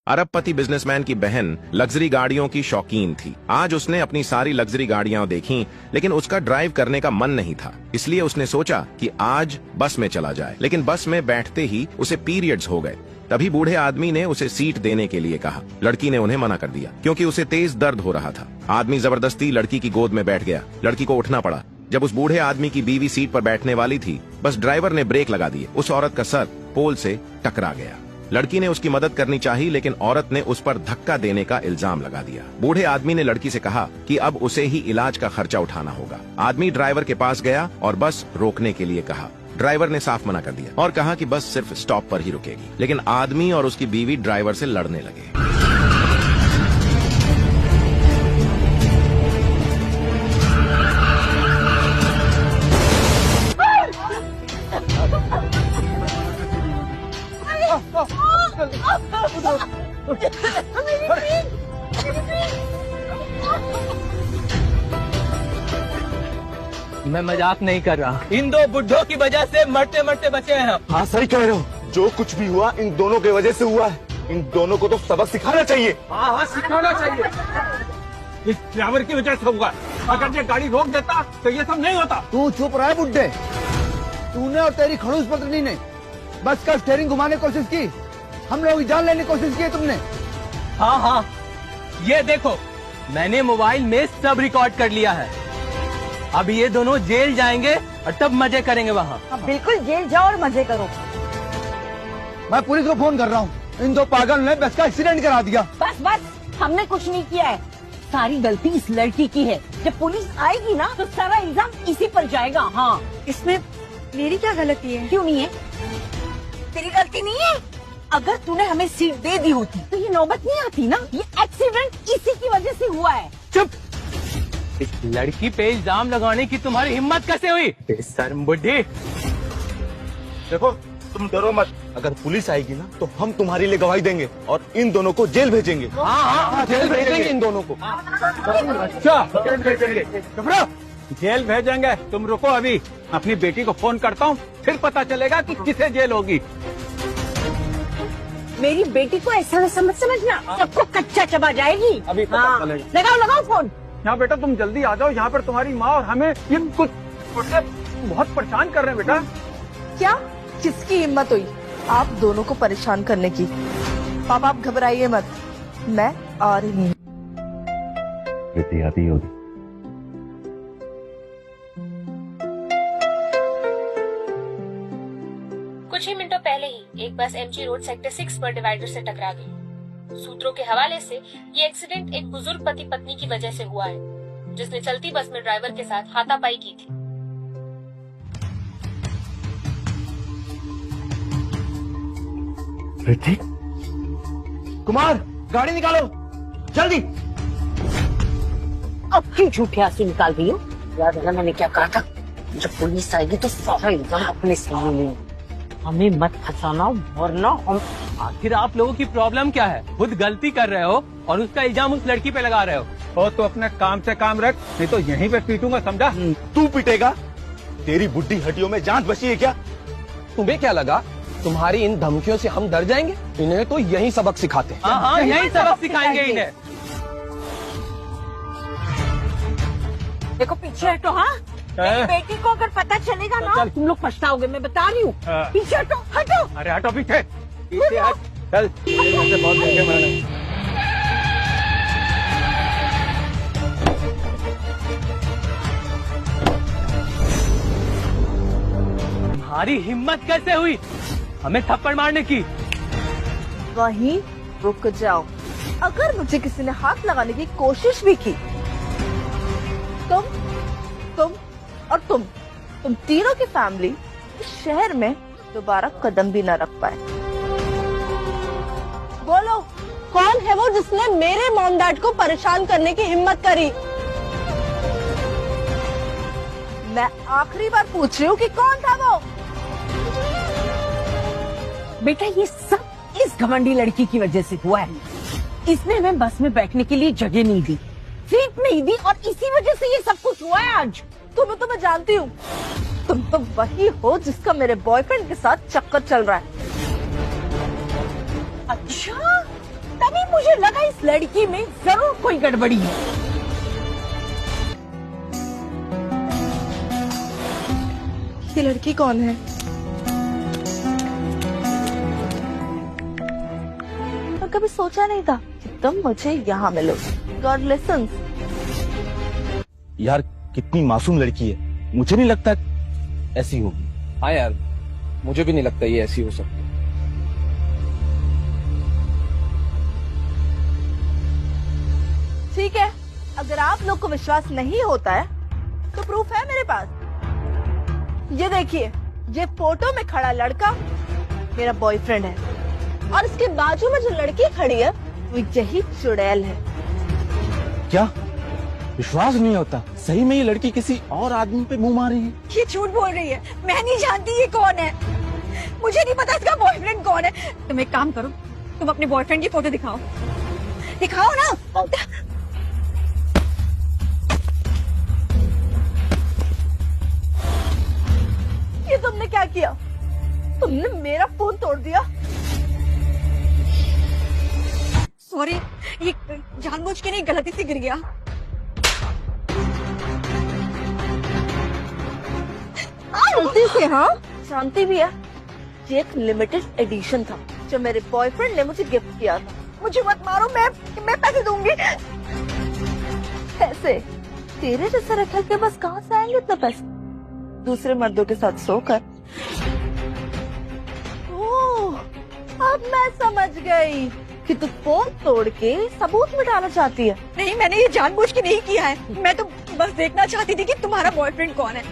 अरबपति बिजनेसमैन की बहन लग्जरी गाड़ियों की शौकीन थी। आज उसने अपनी सारी लग्जरी गाड़ियां देखीं, लेकिन उसका ड्राइव करने का मन नहीं था। इसलिए उसने सोचा कि आज बस में चला जाए, लेकिन बस में बैठते ही उसे पीरियड्स हो गए। तभी बूढ़े आदमी ने उसे सीट देने के लिए कहा। लड़की ने उन्हें मना कर दिया क्योंकि उसे तेज दर्द हो रहा था। आदमी जबरदस्ती लड़की की गोद में बैठ गया। लड़की को उठना पड़ा। जब उस बूढ़े आदमी की बीवी सीट पर बैठने वाली थी, बस ड्राइवर ने ब्रेक लगा दिए। उस औरत का सर पोल से टकरा गया। लड़की ने उसकी मदद करनी चाहिए, लेकिन औरत ने उस पर धक्का देने का इल्जाम लगा दिया। बूढ़े आदमी ने लड़की से कहा कि अब उसे ही इलाज का खर्चा उठाना होगा। आदमी ड्राइवर के पास गया और बस रोकने के लिए कहा। ड्राइवर ने साफ मना कर दिया और कहा कि बस सिर्फ स्टॉप पर ही रुकेगी। लेकिन आदमी और उसकी बीवी ड्राइवर से लड़ने लगे। मैं मजाक नहीं कर रहा। इन दो बुड्ढों की वजह से मरते मरते बचे हैं हम। हाँ सही कह रहे हो। जो कुछ भी हुआ इन दोनों की वजह से हुआ है। इन दोनों को तो सबक सिखाना चाहिए। हाँ सिखाना चाहिए। इस ड्राइवर की वजह से हुआ। अगर ये गाड़ी रोक देता तो ये सब नहीं होता। तू चुप रहा है बुड्ढे। तूने और तेरी खड़ूस पत्नी ने बस का स्टीयरिंग घुमाने की कोशिश की। हम लोग जान लेने की कोशिश की तुमने। हाँ हाँ, ये देखो, मैंने मोबाइल में सब रिकॉर्ड कर लिया है। अब ये दोनों जेल जाएंगे और तब मजे करेंगे वहाँ। अब बिल्कुल जेल जाओ और मजे करो। मैं पुलिस को फोन कर रहा हूँ। इन दो पागल ने बस का एक्सीडेंट करा दिया। बस बस, हमने कुछ नहीं किया है। सारी गलती इस लड़की की है। जब पुलिस आएगी ना तो सारा इल्जाम इसी पर जाएगा। हाँ, इसमें मेरी क्या गलती है? क्यों नहीं है? तेरी गलती नहीं है। अगर तूने हमें सीट दे दी होती तो ये नौबत नहीं आती ना। ये एक्सीडेंट इसी की वजह से हुआ है। चुप! इस लड़की पे इल्जाम लगाने की तुम्हारी हिम्मत कैसे हुई? बेशर्म बुड्ढी! देखो तुम डरो मत। अगर पुलिस आएगी ना तो हम तुम्हारे लिए गवाही देंगे और इन दोनों को जेल भेजेंगे। हाँ, जेल भेजेंगे इन दोनों को। अच्छा, जेल भेजेंगे। तुम रुको, अभी अपनी बेटी को फोन करता हूँ, फिर पता चलेगा कि किसे जेल होगी। मेरी बेटी को ऐसा वैसा मत समझना, सबको कच्चा चबा जाएगी। अभी पता चलेगा। लगाओ लगाओ फोन। यहाँ बेटा तुम जल्दी आ जाओ। यहाँ पर तुम्हारी माँ और हमें ये कुछ बहुत परेशान कर रहे हैं बेटा। क्या? किसकी हिम्मत हुई आप दोनों को परेशान करने की? पापा आप घबराइए मत, मैं आ रही हूँ। आती होगी। कुछ ही मिनटों पहले ही एक बस एमजी रोड सेक्टर 6 पर डिवाइडर से टकरा गई। सूत्रों के हवाले से ये एक्सीडेंट एक बुजुर्ग पति पत्नी की वजह से हुआ है, जिसने चलती बस में ड्राइवर के साथ हाथापाई की थी। ऋतिक, कुमार, गाड़ी निकालो जल्दी। अब क्यों झूठे आंसू निकाल रही हो? याद है ना मैंने क्या कहा था? जब पुलिस आएगी तो सारा इल्जाम अपने सामने लेंगे। हमें मत फंसाना वरना हम। आखिर आप लोगों की प्रॉब्लम क्या है? खुद गलती कर रहे हो और उसका इल्जाम उस लड़की पे लगा रहे हो। तो अपने काम से काम रख, नहीं तो यहीं पे पीटूंगा, समझा? तू पिटेगा? तेरी बुड्ढी हड्डियों में जांच बची है क्या? तुम्हें क्या लगा तुम्हारी इन धमकियों से हम डर जाएंगे? इन्हें तो यही सबक सिखाते हैं। हाँ, यही सबक सिखाएंगे इन्हें। देखो पीछे हटो। हाँ, मेरी बेटी को अगर पता चलेगा ना तुम लोग पछताओगे, मैं बता रही हूँ। पीछे हटो, हटो। अरे हटो पीछे, पीछे हट। चल, से बहुत देखे मैंने। तुम्हारी हिम्मत कैसे हुई हमें थप्पड़ मारने की? वहीं रुक जाओ। अगर मुझे किसी ने हाथ लगाने की कोशिश भी की, तुम और तुम तीनों की फैमिली इस शहर में दोबारा कदम भी न रख पाए। बोलो, कौन है वो जिसने मेरे मॉम डैड को परेशान करने की हिम्मत करी? मैं आखिरी बार पूछ रही हूँ कि कौन था वो? बेटा ये सब इस घमंडी लड़की की वजह से हुआ है। इसने हमें बस में बैठने के लिए जगह नहीं दी, सीट नहीं दी, और इसी वजह से ये सब कुछ हुआ है आज। तुम्हें तो मैं जानती हूँ, तुम तो वही हो जिसका मेरे बॉयफ्रेंड के साथ चक्कर चल रहा है। अच्छा, मुझे लगा इस लड़की में जरूर कोई गड़बड़ी है। ये लड़की कौन है? और कभी सोचा नहीं था कि तुम मुझे यहाँ मिलोगे। God lessons. यार कितनी मासूम लड़की है, मुझे नहीं लगता ऐसी होगी। हाँ यार, मुझे भी नहीं लगता ये ऐसी हो सकती। ठीक है, अगर आप लोग को विश्वास नहीं होता है तो प्रूफ है मेरे पास। ये देखिए, ये फोटो में खड़ा लड़का मेरा बॉयफ्रेंड है और इसके बाजू में जो लड़की खड़ी है वो यही चुड़ैल है। क्या विश्वास नहीं होता? सही में ये लड़की किसी और आदमी पे मुंह मारी है? ये झूठ बोल रही है, मैं नहीं जानती ये कौन है। मुझे नहीं पता इसका बॉयफ्रेंड कौन है। तुम एक काम करो, तुम अपने बॉयफ्रेंड की फोटो दिखाओ, दिखाओ ना। ये तुमने क्या किया? तुमने मेरा फोन तोड़ दिया। सॉरी, ये जानबूझ के नहीं, गलती से गिर गया। गलती से? हाँ, जानती भी है। ये एक लिमिटेड एडिशन था जो मेरे बॉयफ्रेंड ने मुझे गिफ्ट किया था। मुझे मत मारो, मैं पैसे दूंगी। पैसे? तेरे जैसे रखल के बस कहाँ से आएंगे इतने पैसे? दूसरे मर्दों के साथ सोकर। ओह, अब मैं समझ गई कि तू फोन तोड़ के सबूत मिटाना चाहती है। नहीं, मैंने ये जानबूझ के नहीं किया है। मैं तो बस देखना चाहती थी कि तुम्हारा बॉयफ्रेंड कौन है।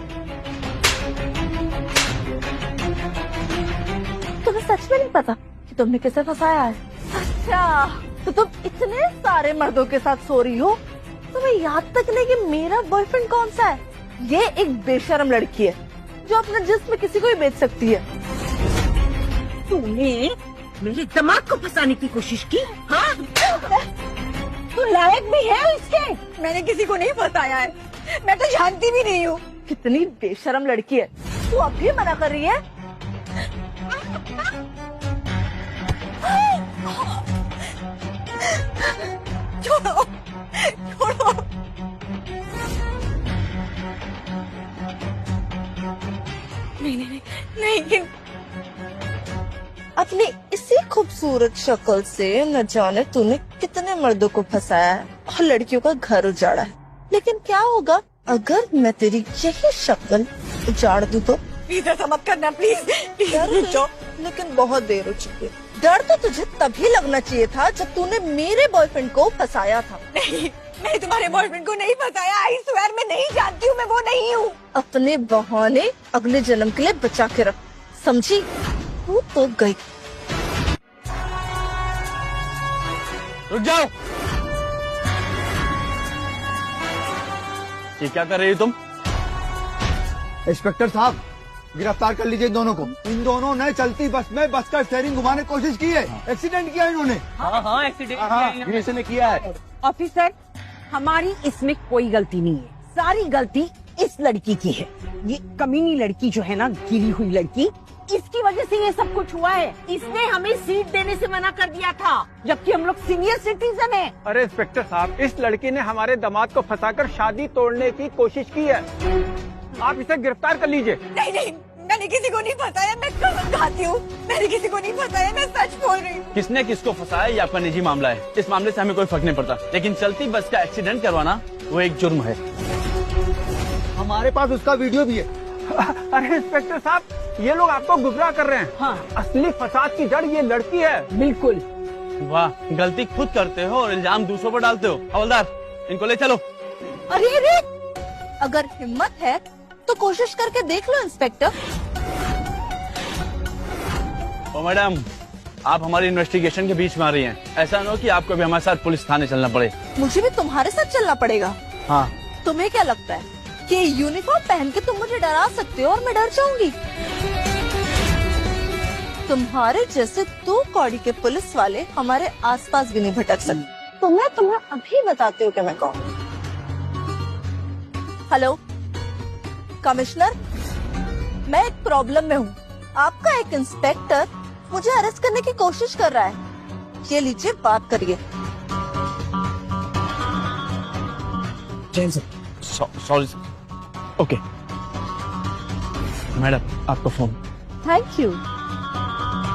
तुम्हें सच में नहीं पता कि तुमने किसे फंसाया है? अच्छा, तो तुम इतने सारे मर्दों के साथ सो रही हो, तुम्हें याद तक नहीं कि मेरा बॉयफ्रेंड कौन सा है? ये एक बेशर्म लड़की है जो अपना जिस्म किसी को ही बेच सकती है। तूने मेरे दिमाग को फंसाने की कोशिश की? हाँ? तू लायक भी है इसके? मैंने किसी को नहीं फंसाया है, मैं तो जानती भी नहीं हूँ। कितनी बेशर्म लड़की है, तू अब भी मना कर रही है? छोड़ो, छोड़ो। नहीं, लेकिन अपनी इसी खूबसूरत शक्ल से न जाने तूने कितने मर्दों को फंसाया है और लड़कियों का घर उजाड़ा है। लेकिन क्या होगा अगर मैं तेरी यही शक्ल उजाड़ दूं तो? प्लीज ऐसा मत करना, प्लीज। लेकिन बहुत देर हो चुकी है। डर तो तुझे तभी लगना चाहिए था जब तूने मेरे बॉयफ्रेंड को फंसाया था। नहीं, मैं तुम्हारे बॉयफ्रेंड को नहीं फंसाया। आई स्वेयर, मैं नहीं जानती हूँ, मैं वो नहीं हूँ। अपने बहाने अगले जन्म के लिए बचा के रख, समझी? तू तो गई। रुक जाओ। ये क्या कर रही हो तुम? इंस्पेक्टर साहब, गिरफ्तार कर लीजिए इन दोनों को। इन दोनों ने चलती बस में बस का स्टीयरिंग घुमाने की कोशिश की है। एक्सीडेंट किया इन्होंने। हाँ, एक्सीडेंट इसने किया है। ऑफिसर, हमारी इसमें कोई गलती नहीं है, सारी गलती इस लड़की की है। ये कमीनी लड़की जो है ना, गिरी हुई लड़की, इसकी वजह से ये सब कुछ हुआ है। इसने हमें सीट देने से मना कर दिया था, जबकि हम लोग सीनियर सिटीजन हैं। अरे इंस्पेक्टर साहब, इस लड़की ने हमारे दामाद को फंसाकर शादी तोड़ने की कोशिश की है। आप इसे गिरफ्तार कर लीजिए। नहीं, मैंने किसी को नहीं फंसाया, मैं कसम खाती हूँ, मैंने किसी को नहीं फंसाया, मैं सच बोल रही हूँ। किसने किसको फंसाया ये आपका निजी मामला है, इस मामले से हमें कोई फर्क नहीं पड़ता। लेकिन चलती बस का एक्सीडेंट करवाना वो एक जुर्म है। हमारे पास उसका वीडियो भी है। अरे इंस्पेक्टर साहब, ये लोग आपको गुमराह कर रहे हैं। हाँ, असली फसाद की जड़ ये लड़की है। बिल्कुल। वाह, गलती खुद करते हो और इल्जाम दूसरों पर डालते हो। हवलदार, इनको ले चलो। अरे, अगर हिम्मत है तो कोशिश करके देख लो इंस्पेक्टर। ओ मैडम, आप हमारी इन्वेस्टिगेशन के बीच में आ रही हैं। ऐसा न हो कि आपको भी हमारे साथ पुलिस थाने चलना पड़े। मुझे भी तुम्हारे साथ चलना पड़ेगा? हाँ। तुम्हें क्या लगता है कि यूनिफॉर्म पहन के तुम मुझे डरा सकते हो और मैं डर जाऊंगी? तुम्हारे जैसे 2 कौड़ी के पुलिस वाले हमारे आसपास भी नहीं भटक सकते। तो मैं तुम्हें अभी बताती हूँ कि मैं कौन। हेलो कमिश्नर, मैं एक प्रॉब्लम में हूँ। आपका एक इंस्पेक्टर मुझे अरेस्ट करने की कोशिश कर रहा है। ये लीजिए, बात करिए। Jain sir, sorry sir. Okay madam, आपका फोन। Thank you.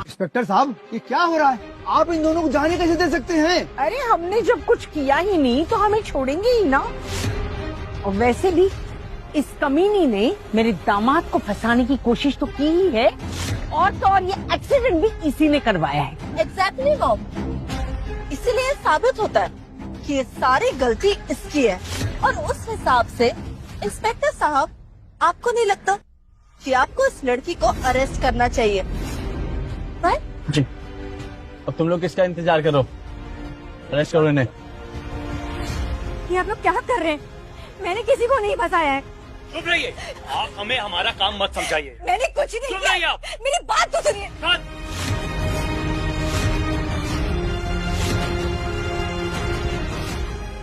इंस्पेक्टर साहब, ये क्या हो रहा है? आप इन दोनों को जाने कैसे दे सकते हैं? अरे हमने जब कुछ किया ही नहीं तो हमें छोड़ेंगे ही ना। और वैसे भी इस कमीनी ने मेरे दामाद को फंसाने की कोशिश तो की ही है, और तो और ये एक्सीडेंट भी इसी ने करवाया है। एग्जैक्टली मॉम, इसीलिए साबित होता है कि ये सारी गलती इसकी है। और उस हिसाब से इंस्पेक्टर साहब, आपको नहीं लगता कि आपको इस लड़की को अरेस्ट करना चाहिए? राइट? जी, अब तुम लोग किसका इंतजार करो? अरेस्ट करो इन्हें। ये आप लोग क्या कर रहे हैं? मैंने किसी को नहीं फंसाया है। चुप रहिए, आप हमें हमारा काम मत समझाइए। मैंने कुछ नहीं चुप किया। रहिए आप। मेरी बात तो सुनिए।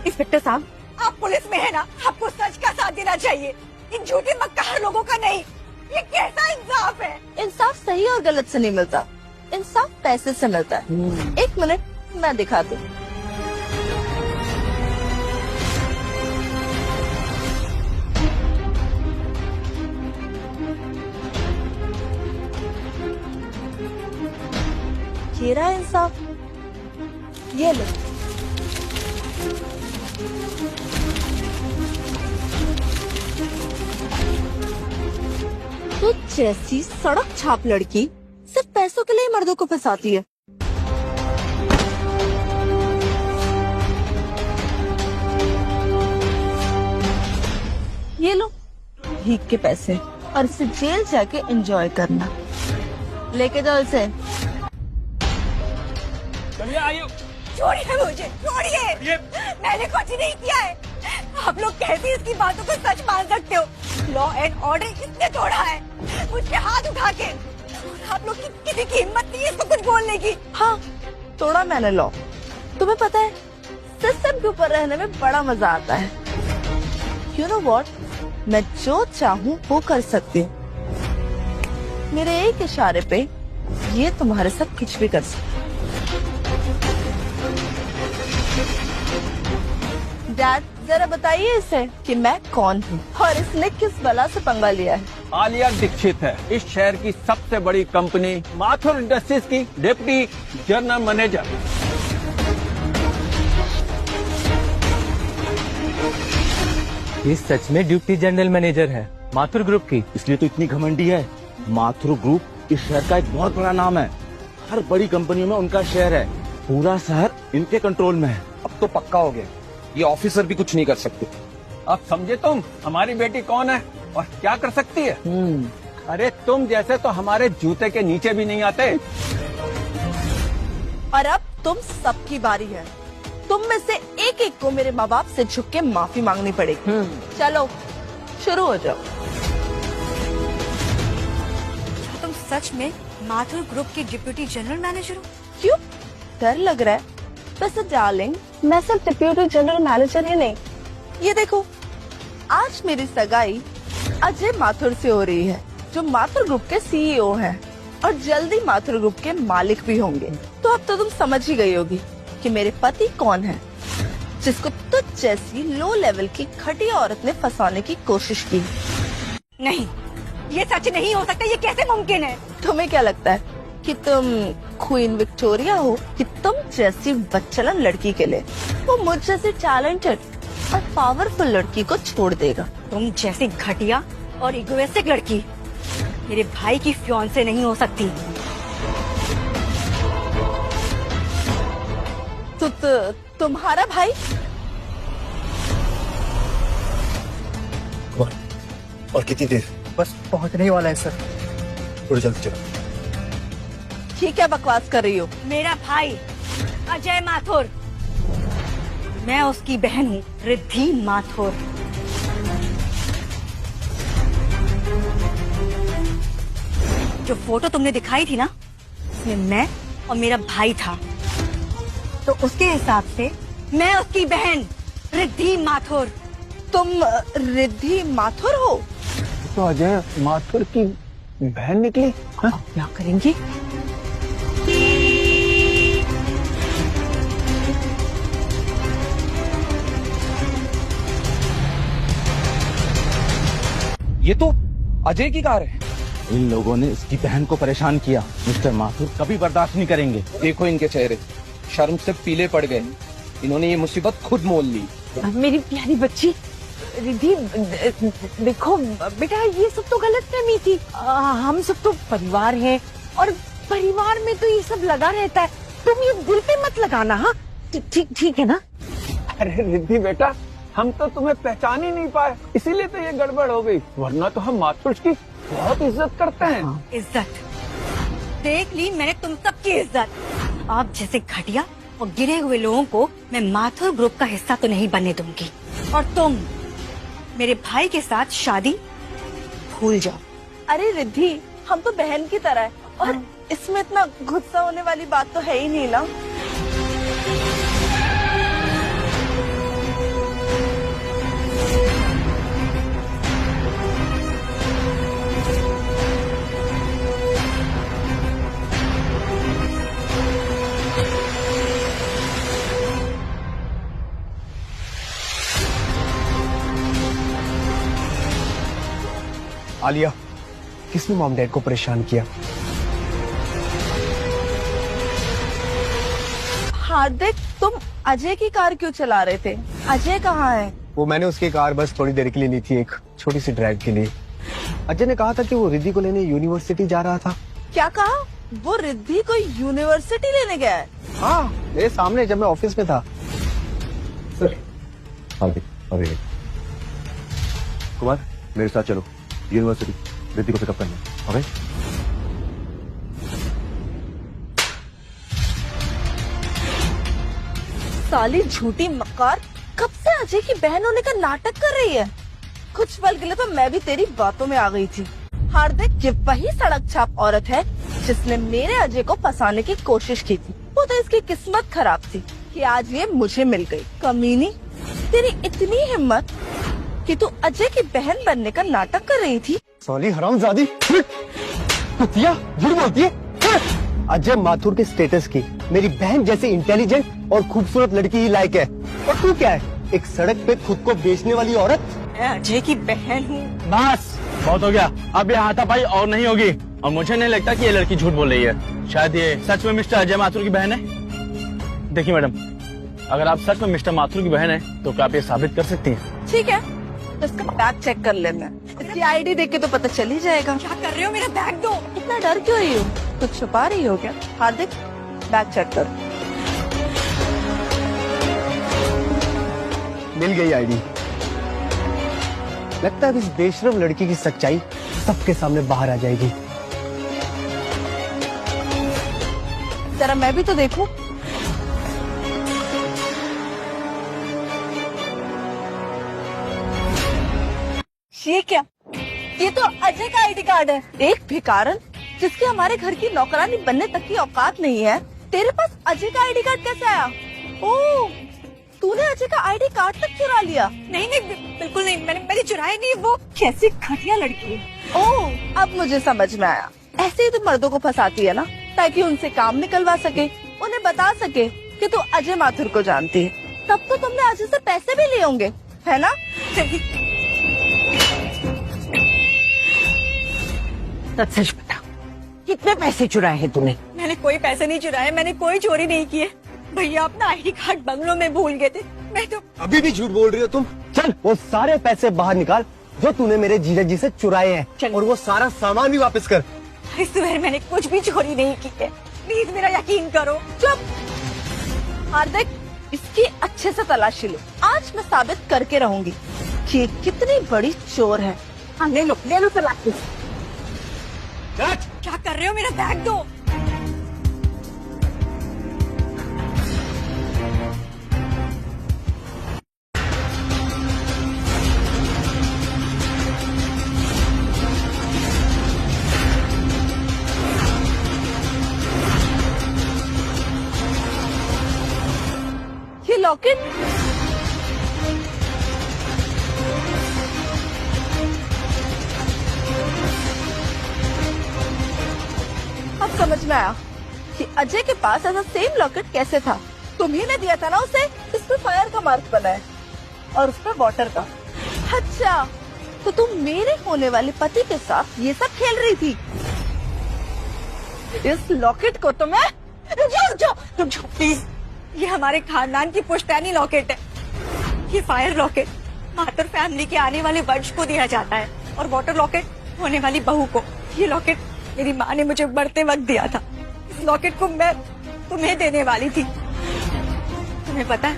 इंस्पेक्टर साहब, आप पुलिस में है ना, आपको सच का साथ देना चाहिए, इन झूठे मक्कार लोगों का नहीं। ये कैसा इंसाफ है? इंसाफ सही और गलत से नहीं मिलता, इंसाफ पैसे से मिलता है। एक मिनट, मैं दिखाती हूँ। ये रहा इंसाफ, ये लो। तो जैसी सड़क छाप लड़की सिर्फ पैसों के लिए मर्दों को फंसाती है। ये लो भीख के पैसे, और इसे जेल जाके एंजॉय करना। लेके जाओ इसे। चलिए आइए। छोड़िए मुझे, छोड़िए। मैंने कुछ नहीं किया है। आप लोग कैसे इसकी बातों को सच मान सकते हो? लॉ एंड ऑर्डर इसने तोड़ा है, मुझ पे हाथ उठा के। आप लोग की किसी की हिम्मत नहीं है इसको कुछ बोलने की। हाँ, तोड़ा मैंने लॉ। तुम्हें पता है, सिस्टम के ऊपर रहने में बड़ा मजा आता है। यू नो व्हाट, मैं जो चाहूँ वो कर सकती हूँ। मेरे एक इशारे पे ये तुम्हारे साथ कुछ भी कर सकती। डैड, जरा बताइए इसे कि मैं कौन हूँ और इसने किस बला से पंगा लिया है। आलिया दीक्षित है इस शहर की सबसे बड़ी कंपनी माथुर इंडस्ट्रीज की डिप्टी जनरल मैनेजर। ये सच में डिप्टी जनरल मैनेजर है माथुर ग्रुप की। इसलिए तो इतनी घमंडी है। माथुर ग्रुप इस शहर का एक बहुत बड़ा नाम है। हर बड़ी कंपनियों में उनका शेयर है। पूरा शहर इनके कंट्रोल में है। अब तो पक्का हो गया, ये ऑफिसर भी कुछ नहीं कर सकते। अब समझे तुम हमारी बेटी कौन है और क्या कर सकती है? अरे तुम जैसे तो हमारे जूते के नीचे भी नहीं आते। और अब तुम सबकी बारी है। तुम में से एक एक को मेरे माँ बाप से झुक के माफी मांगनी पड़ेगी। चलो शुरू हो जाओ। तुम सच में माथुर ग्रुप के डिप्टी जनरल मैनेजर हो? क्यों, डर लग रहा है? वैसे डार्लिंग, मैं सिर्फ डिप्टी जनरल मैनेजर ही नहीं, ये देखो आज मेरी सगाई अजय माथुर से हो रही है, जो माथुर ग्रुप के सीईओ हैं और जल्दी माथुर ग्रुप के मालिक भी होंगे। तो अब तो तुम समझ ही गई होगी कि मेरे पति कौन है, जिसको तुझ जैसी लो लेवल की घटिया औरत ने फंसाने की कोशिश की। नहीं, ये सच नहीं हो सकता। ये कैसे मुमकिन है? तुम्हें क्या लगता है कि तुम क्वीन विक्टोरिया हो कि तुम जैसी बच्चलन लड़की के लिए वो मुझ जैसी टैलेंटेड और पावरफुल लड़की को छोड़ देगा? तुम जैसी घटिया और इगोइस्टिक लड़की मेरे भाई की फियांसे नहीं हो सकती। तो तुम्हारा भाई? और कितनी देर? बस पहुंचने ही वाला है सर। थोड़ी जल्दी चलो। ठीक है, बकवास कर रही हो। मेरा भाई अजय माथुर, मैं उसकी बहन हूँ रिद्धि माथुर। जो फोटो तुमने दिखाई थी ना, उसमें मैं और मेरा भाई था, तो उसके हिसाब से मैं उसकी बहन रिद्धि माथुर। तुम रिद्धि माथुर हो? तो अजय माथुर की बहन निकली। क्या करेंगी? ये तो अजय की कार है। इन लोगों ने इसकी बहन को परेशान किया। मिस्टर माथुर कभी बर्दाश्त नहीं करेंगे। देखो इनके चेहरे शर्म से पीले पड़ गए। इन्होंने ये मुसीबत खुद मोल ली। मेरी प्यारी बच्ची रिद्धि, देखो बेटा, ये सब तो गलत फहमी थी। हम सब तो परिवार हैं और परिवार में तो ये सब लगा रहता है। तुम ये दिल पे मत लगाना। हाँ, ठीक है ना? अरे रिद्धि बेटा, हम तो तुम्हें पहचान ही नहीं पाए, इसीलिए तो ये गड़बड़ हो गई, वरना तो हम माथुर की बहुत इज्जत करते हैं। इज्जत देख ली मैंने तुम सबकी इज्जत। आप जैसे घटिया और गिरे हुए लोगों को मैं माथुर ग्रुप का हिस्सा तो नहीं बनने दूंगी। और तुम मेरे भाई के साथ शादी भूल जाओ। अरे रिद्धि, हम तो बहन की तरह है और इसमें इतना गुस्सा होने वाली बात तो है ही नहीं ना। आलिया, किसने मॉम डैड को परेशान किया? हार्दिक, तुम अजय की कार क्यों चला रहे थे? अजय कहाँ है? वो मैंने उसकी कार बस थोड़ी देर के लिए ली थी, एक छोटी सी ड्राइव के लिए। अजय ने कहा था कि वो रिद्धि को लेने यूनिवर्सिटी जा रहा था। क्या कहा? वो रिद्धि को यूनिवर्सिटी लेने गया है? हाँ, मेरे सामने जब मैं ऑफिस में था। सर, हार्दिक, कुमार मेरे साथ चलो यूनिवर्सिटी, रिद्धि को पिकअप करना। ओके? साली झूठी मक्कार, कब से अजय की बहन होने का नाटक कर रही है? कुछ पल के लिए तो मैं भी तेरी बातों में आ गई थी। हार्दिक ये वही सड़क छाप औरत है जिसने मेरे अजय को फंसाने की कोशिश की थी। वो तो इसकी किस्मत खराब थी कि आज ये मुझे मिल गई। कमीनी, तेरी इतनी हिम्मत कि तू अजय की बहन बनने का नाटक कर रही थी। सॉली हरामजादी, कुतिया, झूठ बोलती है। अजय माथुर के स्टेटस की मेरी बहन जैसी इंटेलिजेंट और खूबसूरत लड़की ही लायक है, और तू क्या है, एक सड़क पे खुद को बेचने वाली औरत? मैं अजय की बहन हूँ। बस बहुत हो गया, अब ये हाथापाई और नहीं होगी। और मुझे नहीं लगता कि ये लड़की झूठ बोल रही है। शायद ये सच में मिस्टर अजय माथुर की बहन है। देखिए मैडम, अगर आप सच में मिस्टर माथुर की बहन है तो क्या आप ये साबित कर सकती हैं? ठीक है, तो इसका बैग चेक कर लेना। इसकी आईडी देख के तो पता चल ही जाएगा। क्या कर रहे हो? मेरा बैग दो। इतना डर क्यों रही हो? कुछ छुपा रही हो क्या? हार्दिक, बैग चेक कर। मिल गई आईडी। लगता है इस बेशरम लड़की की सच्चाई सबके सामने बाहर आ जाएगी। जरा मैं भी तो देखूं। ये क्या? ये तो अजय का आईडी कार्ड है। एक भिखारन जिसके हमारे घर की नौकरानी बनने तक की औकात नहीं है, तेरे पास अजय का आईडी कार्ड कैसे आया? ओह, तूने अजय का आईडी कार्ड तक चुरा लिया? नहीं, बिल्कुल नहीं, मैंने चुराया नहीं। वो कैसी घटिया लड़की है। ओह, अब मुझे समझ में आया। ऐसे ही तो मर्दों को फंसाती है ना, ताकि उनसे काम निकलवा सके, उन्हें बता सके कि तू अजय माथुर को जानती है। तब तो तुमने अजय से पैसे भी लिए होंगे, है ना? सच बता, कितने पैसे चुराए हैं तूने? मैंने कोई पैसे नहीं चुराए, मैंने कोई चोरी नहीं की है। भैया अपना आईडी कार्ड बंगलों में भूल गए थे। मैं तो अभी भी झूठ बोल रही हो तुम। चल वो सारे पैसे बाहर निकाल जो तूने मेरे जीजा जी से चुराए हैं, और वो सारा सामान भी वापस कर। इस बार मैंने कुछ भी चोरी नहीं की है, प्लीज मेरा यकीन करो। चुप। हार्दिक, इसकी अच्छे से तलाशी लो। आज मैं साबित करके रहूंगी कि ये कितनी बड़ी चोर है। हाँ, ले लो तलाशी। क्या कर रहे हो? मेरा बैग दो। ये लॉकेट, अब समझ में आया कि अजय के पास ऐसा सेम लॉकेट कैसे था। तुम्ही ने दिया था ना उसे। इस पे फायर का मार्क बना है और उस पे वाटर का। अच्छा, तो तुम मेरे होने वाले पति के साथ ये सब खेल रही थी। इस लॉकेट को तो मैं रुक जाओ प्लीज। ये हमारे खानदान की पुश्तैनी लॉकेट है। ये फायर लॉकेट माथुर फैमिली के आने वाले वंश को दिया जाता है और वाटर लॉकेट होने वाली बहू को। ये लॉकेट मेरी माँ ने मुझे मरते वक्त दिया था। इस लॉकेट को मैं तुम्हें देने वाली थी। तुम्हें पता है,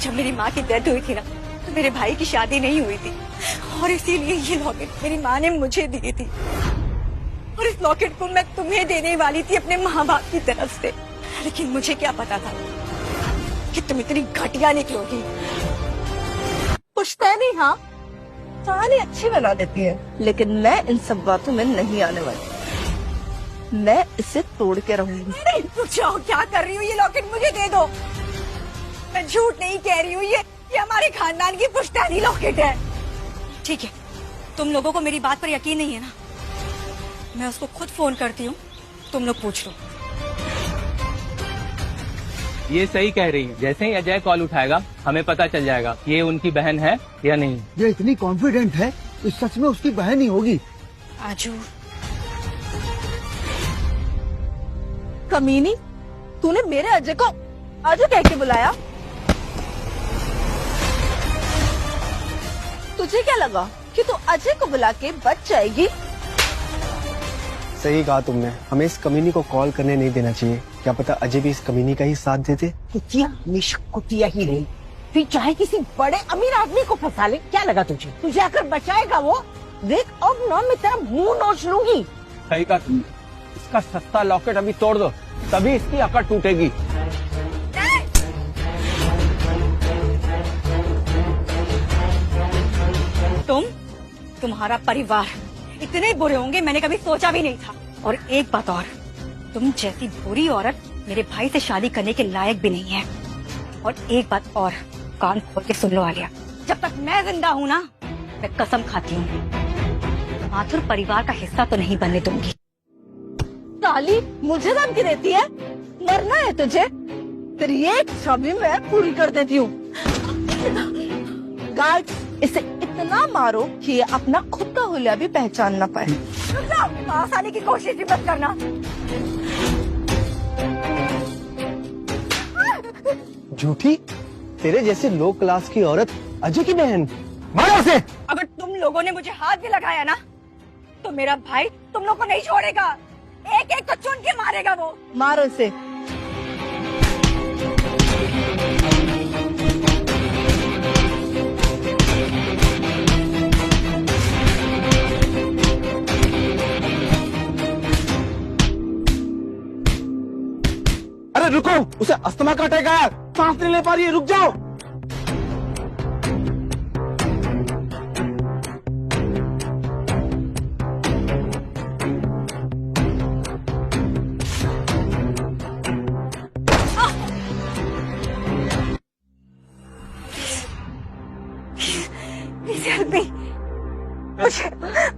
जब मेरी माँ की डेथ हुई थी ना, तो मेरे भाई की शादी नहीं हुई थी और इसीलिए ये लॉकेट मेरी माँ ने मुझे दी थी। और इस लॉकेट को मैं तुम्हें देने वाली थी अपने माँ बाप की तरफ से। लेकिन मुझे क्या पता था कि तुम इतनी घटिया निकलोगी। पुश्तैनी हाँ, कहानी अच्छी बना देती है, लेकिन मैं इन सब बातों में नहीं आने वाली। मैं इसे तोड़ के रहूंगी। नहीं, रुक जाओ, क्या कर रही हो? ये लॉकेट मुझे दे दो। मैं झूठ नहीं कह रही हूँ, ये हमारे खानदान की पुश्तैनी लॉकेट है। ठीक है, तुम लोगों को मेरी बात पर यकीन नहीं है ना? मैं उसको खुद फोन करती हूँ, तुम लोग पूछ लो। ये सही कह रही है। जैसे ही अजय कॉल उठाएगा हमें पता चल जाएगा ये उनकी बहन है या नहीं। ये इतनी कॉन्फिडेंट है तो सच में उसकी बहन ही होगी। आजू कमीनी, तूने मेरे अजय को आजू कह के बुलाया? तुझे क्या लगा कि तू अजय को बुला के बच जाएगी? सही कहा तुमने, हमें इस कमीनी को कॉल करने नहीं देना चाहिए। क्या पता अजय भी इस कमीनी का ही साथ देते। कुतिया हमेशा कुतिया ही रही। फिर चाहे किसी बड़े अमीर आदमी को फंसा ले, क्या लगा तुझे? तुझे आकर बचाएगा वो? देख अब ना मैं तेरा मुंह नोच लूंगी। सही कहा तुमने, इसका सस्ता लॉकेट अभी तोड़ दो, तभी इसकी अकड़ टूटेगी। तुम्हारा परिवार इतने बुरे होंगे मैंने कभी सोचा भी नहीं था। और एक बात और, तुम जैसी बुरी औरत मेरे भाई से शादी करने के लायक भी नहीं है। और एक बात और, कान खोल के सुन लो आलिया, जब तक मैं जिंदा हूँ ना, मैं कसम खाती हूँ माथुर परिवार का हिस्सा तो नहीं बनने दूंगी। साली, मुझे धमकी देती है? मरना है तुझे? तेरी एक इच्छा भी मैं पूरी कर देती हूँ। गार्ड, इसे इतना मारो कि ये अपना खुद का हुलिया भी पहचान ना पाए। पास आने की कोशिश भी मत करना। झूठी, तेरे जैसे लो क्लास की औरत अजय की बहन? मारो उसे। अगर तुम लोगों ने मुझे हाथ भी लगाया ना, तो मेरा भाई तुम लोग को नहीं छोड़ेगा। एक एक को चुन के मारेगा वो। मारो इसे। अरे रुको, उसे अस्थमा का अटैक आया, सांस नहीं ले पा रही है, रुक जाओ।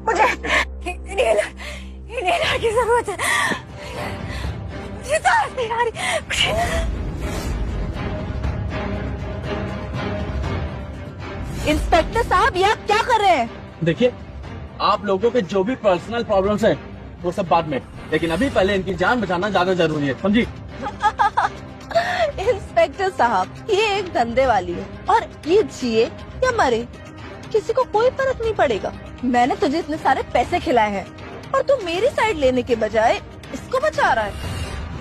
मुझे इन्हेलर की जरूरत है। मुझे सांस नहीं आ रही। इंस्पेक्टर साहब, ये आप क्या कर रहे हैं? देखिए, आप लोगों के जो भी पर्सनल प्रॉब्लम्स हैं वो सब बाद में, लेकिन अभी पहले इनकी जान बचाना ज्यादा जरूरी है, समझी? इंस्पेक्टर साहब, ये एक धंधे वाली है और ये जिए या मरे किसी को कोई फर्क नहीं पड़ेगा। मैंने तुझे इतने सारे पैसे खिलाए हैं और तू मेरी साइड लेने के बजाय इसको बचा रहा है।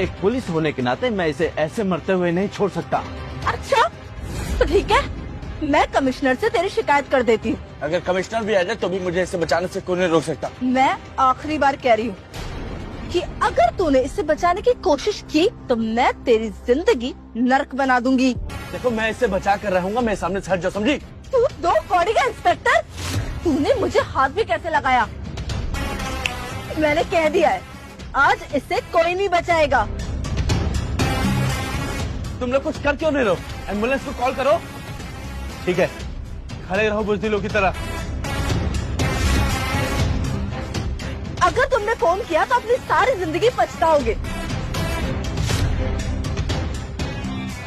एक पुलिस होने के नाते मैं इसे ऐसे मरते हुए नहीं छोड़ सकता। अच्छा, तो ठीक है, मैं कमिश्नर से तेरी शिकायत कर देती हूँ। अगर कमिश्नर भी आ जाए तो भी मुझे इसे बचाने से कोई नहीं रोक सकता। मैं आखिरी बार कह रही हूँ कि अगर तूने इसे बचाने की कोशिश की तो मैं तेरी जिंदगी नर्क बना दूंगी। देखो, मैं इसे बचा कर रहूंगा, मेरे सामने से हट जाओ, समझी? तू दो कौड़ी का इंस्पेक्टर, तूने मुझे हाथ भी कैसे लगाया? मैंने कह दिया है, आज इसे कोई नहीं बचाएगा। तुम लोग कुछ कर क्यों नहीं रहो? एम्बुलेंस को कॉल करो। ठीक है, खड़े रहो बुज़दिलों की तरह। अगर तुमने फोन किया तो अपनी सारी जिंदगी पछताओगे।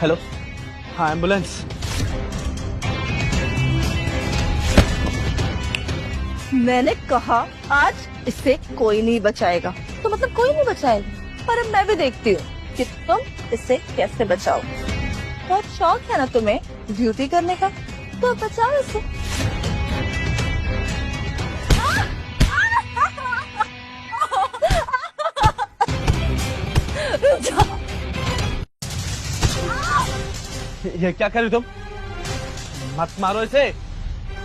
हेलो, हाँ एम्बुलेंस। मैंने कहा आज इससे कोई नहीं बचाएगा, तो मतलब कोई नहीं बचाएगा। पर अब मैं भी देखती हूँ कि तुम इससे कैसे बचाओ। बहुत शौक है ना तुम्हें ड्यूटी करने का, तो बचाओ इसे। ये क्या कर रहे हो तुम? मत मारो इसे।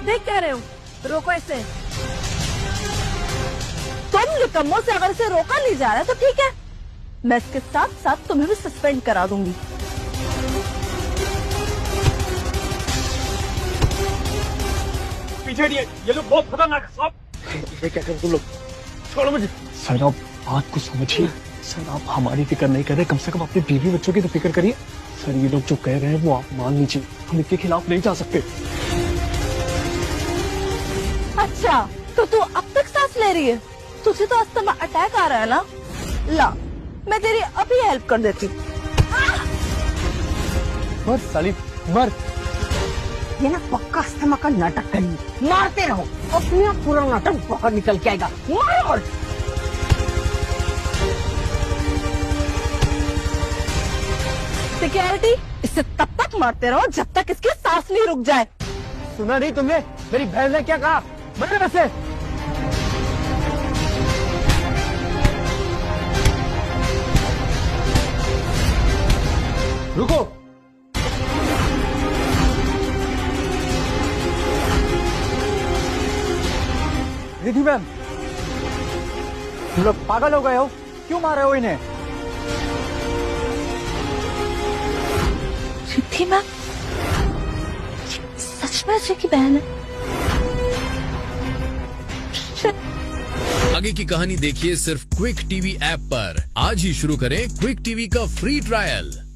देख कह रहे हो, रोको इसे। तुम निकम्मों से अगर इसे रोका नहीं जा रहा है तो ठीक है, मैं इसके साथ साथ तुम्हें भी सस्पेंड करा दूंगी। पीछे नहीं, ये लोग बहुत खतरनाक है साहब। ये क्या कर रहे हो तुम लोग? छोड़ो मुझे। सर आप बात को समझिए। सर आप हमारी फिक्र नहीं कर रहे, कम से कम अपनी बीवी बच्चों की तो फिक्र करिए। सर ये लोग जो कह रहे हैं वो आप मान लीजिए, हम इनके खिलाफ नहीं जा सकते। अच्छा, तो तू अब तक सांस ले रही है? तुझे तो अस्थमा अटैक आ रहा है ना? ला, मैं तेरी अभी हेल्प कर देती। मर साली मर। ये ना पक्का अस्थमा का नाटक करिए, मारते रहो, अपना पूरा नाटक बाहर निकल के आएगा। मारो। सिक्योरिटी, इसे तब तक मारते रहो जब तक इसकी सांस नहीं रुक जाए। सुना नहीं तुमने मेरी बहन ने क्या कहा? बड़े वैसे रुको। रिद्धि मैम, तुम लोग पागल हो गए हो? क्यों मार रहे हो इन्हें? रिद्धि मैम सच में अजय की बहन है? आगे की कहानी देखिए सिर्फ क्विक टीवी ऐप पर। आज ही शुरू करें क्विक टीवी का फ्री ट्रायल।